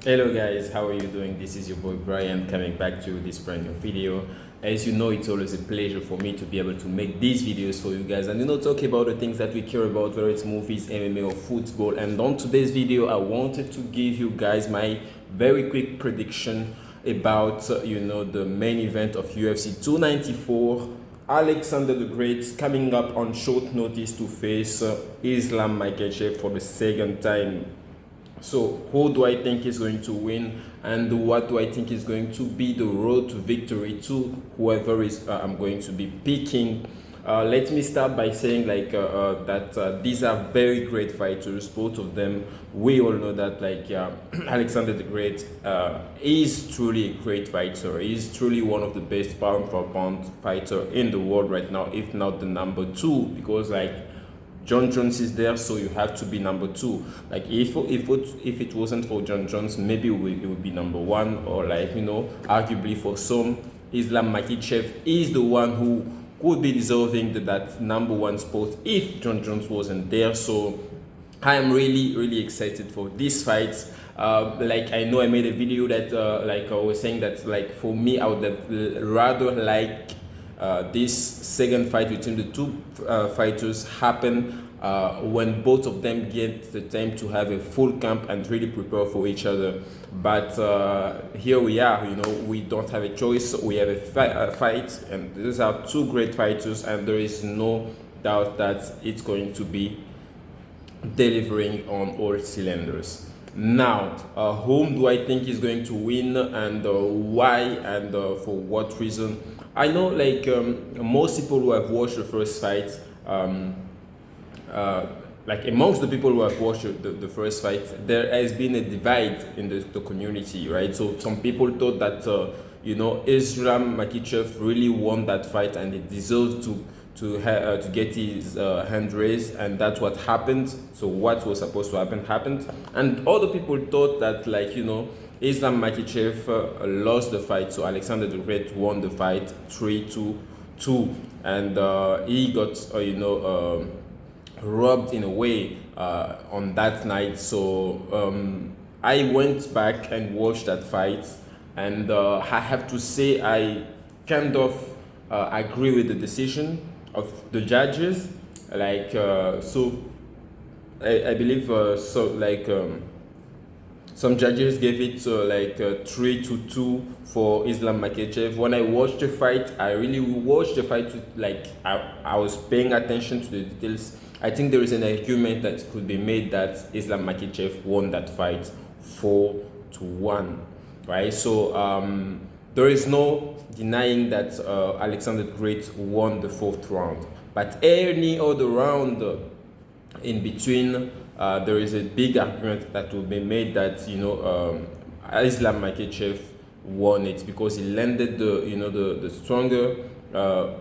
Hello guys, how are you doing? This is your boy Brian coming back to this brand new video. As you know, it's always a pleasure for me to be able to make these videos for you guys and talk about the things that we care about, whether it's movies, MMA or football. And on today's video, I wanted to give you guys my very quick prediction about the main event of UFC 294. Alexander the Great coming up on short notice to face Islam Makhachev for the second time. So who do I think is going to win, and what do I think is going to be the road to victory to whoever is I'm going to be picking? Let me start by saying that these are very great fighters, both of them. We all know that Alexander the Great is truly a great fighter. He's truly one of the best pound for pound fighter in the world right now, if not the number two, because John Jones is there, so you have to be number two. Like if it wasn't for John Jones, maybe it would be number one, or arguably for some, Islam Makhachev is the one who could be deserving that number one spot if John Jones wasn't there. So I am really excited for this fight. I know I made a video that I was saying that for me I would have rather this second fight between the two fighters happen when both of them get the time to have a full camp and really prepare for each other. But here we are, we don't have a choice. We have a fight, and these are two great fighters, and there is no doubt that it's going to be delivering on all cylinders. Now, whom do I think is going to win, and why, and for what reason? I know most people who have watched the first fight, amongst the people who have watched the first fight, there has been a divide in the community, right? So some people thought that Islam Makhachev really won that fight and he deserved to get his hand raised, and that's what happened. So what was supposed to happen happened, and other people thought that Islam Makhachev lost the fight, so Alexander the Great won the fight 3-2, and he got robbed in a way on that night. So I went back and watched that fight, and I have to say I kind of agree with the decision of the judges. So I believe some judges gave it 3-2 for Islam Makhachev. When I watched the fight, I really watched the fight with, I was paying attention to the details. I think there is an argument that could be made that Islam Makhachev won that fight 4-1, right? So there is no denying that Alexander the Great won the fourth round, but any other round in between, there is a big argument that will be made that Islam Makhachev won it because he landed the stronger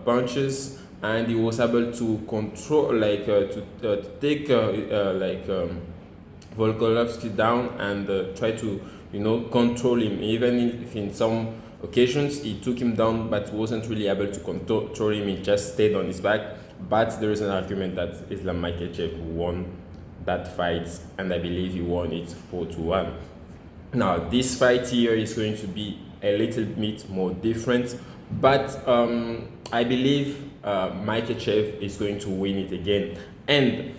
punches, and he was able to control to take Volkanovski down and try to control him, even if in some occasions he took him down but wasn't really able to control him. He just stayed on his back. But there is an argument that Islam Makhachev won that fight, and I believe he won it 4-1. Now this fight here is going to be a little bit more different, but I believe Makhachev is going to win it again, and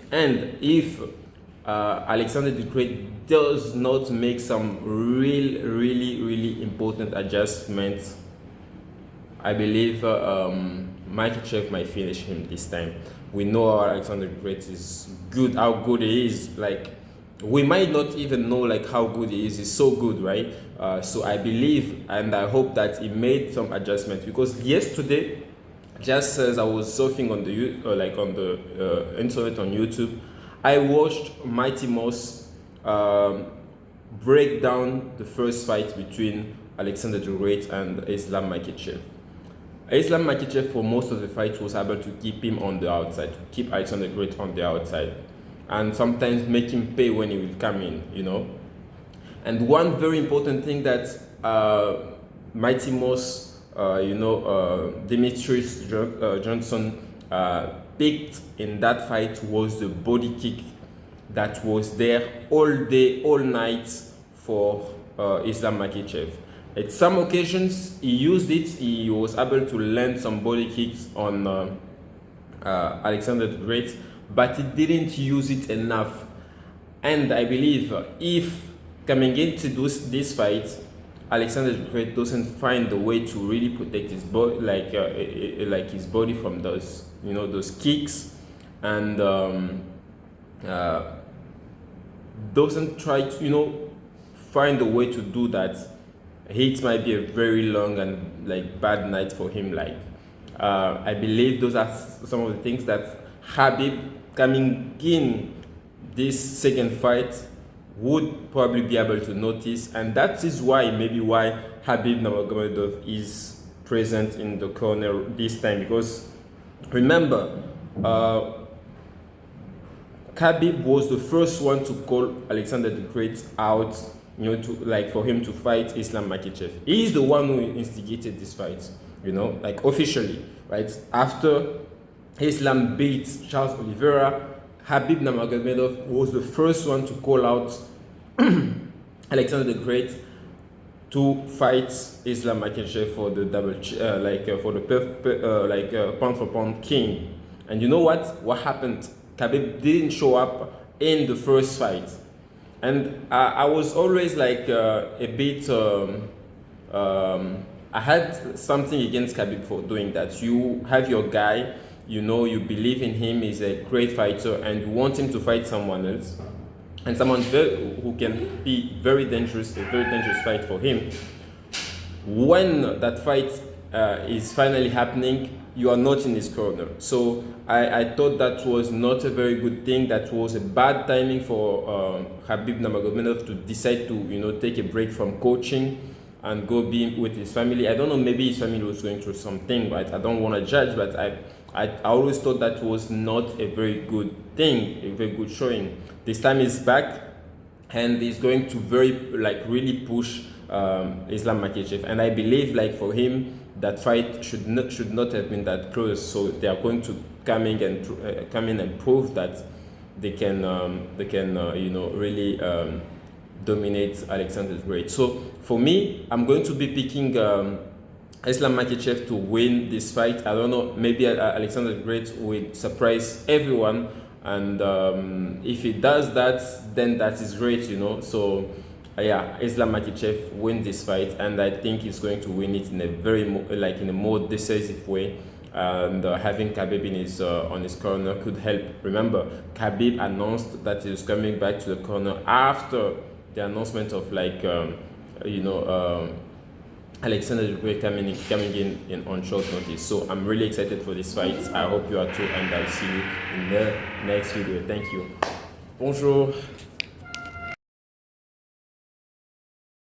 if Alexander the Great does not make some really important adjustments, I believe Makhachev might finish him this time. We know how Alexander the Great is good, how good he is. We might not even know how good he is. He's so good, right? So I believe and I hope that he made some adjustments, because yesterday, just as I was surfing on the internet on YouTube, I watched Mighty Mouse break down the first fight between Alexander the Great and Islam Makhachev. Islam Makhachev for most of the fight was able to keep him on the outside, to keep Alexander the Great on the outside, and sometimes make him pay when he will come in, And one very important thing that Mighty Mouse, Demetrius Johnson picked in that fight was the body kick that was there all day, all night for Islam Makhachev. At some occasions, he used it. He was able to land some body kicks on Alexander the Great, but he didn't use it enough. And I believe if coming into this fight, Alexander the Great doesn't find a way to really protect his body, like his body from those, those kicks, and doesn't try to, find a way to do that, it might be a very long and bad night for him. I believe those are some of the things that Khabib coming in this second fight would probably be able to notice, and that is why Khabib Nurmagomedov is present in the corner this time, because remember, Khabib was the first one to call Alexander the Great out, for him to fight Islam Makhachev. He is the one who instigated this fight, officially, right? After Islam beat Charles Oliveira, Khabib Nurmagomedov was the first one to call out Alexander the Great to fight Islam Makhachev for the pound for pound king. And you know what? What happened? Khabib didn't show up in the first fight, and I was always a bit. I had something against Khabib for doing that. You have your guy, you believe in him, he's a great fighter, and you want him to fight someone else, and someone who can be a very dangerous fight for him. When that fight is finally happening, you are not in his corner. So I thought that was not a very good thing. That was a bad timing for Khabib Nurmagomedov to decide to take a break from coaching and go be with his family. I don't know, maybe his family was going through something, right? I don't want to judge, but I always thought that was not a very good thing, a very good showing. This time he's back, and he's going to really push Islam Makhachev, and I believe for him that fight should not have been that close. So they are going to come in and prove that they can really dominate Alexander the Great. So for me, I'm going to be picking Islam Makhachev to win this fight. I don't know, maybe Alexander the Great will surprise everyone, and if he does that, then that is great, So yeah, Islam Makhachev win this fight, and I think he's going to win it in a very in a more decisive way. And having Khabib on his corner could help. Remember, Khabib announced that he was coming back to the corner after the announcement of Alexander the Great coming in on short notice. So I'm really excited for this fight. I hope you are too, and I'll see you in the next video. Thank you. Bonjour.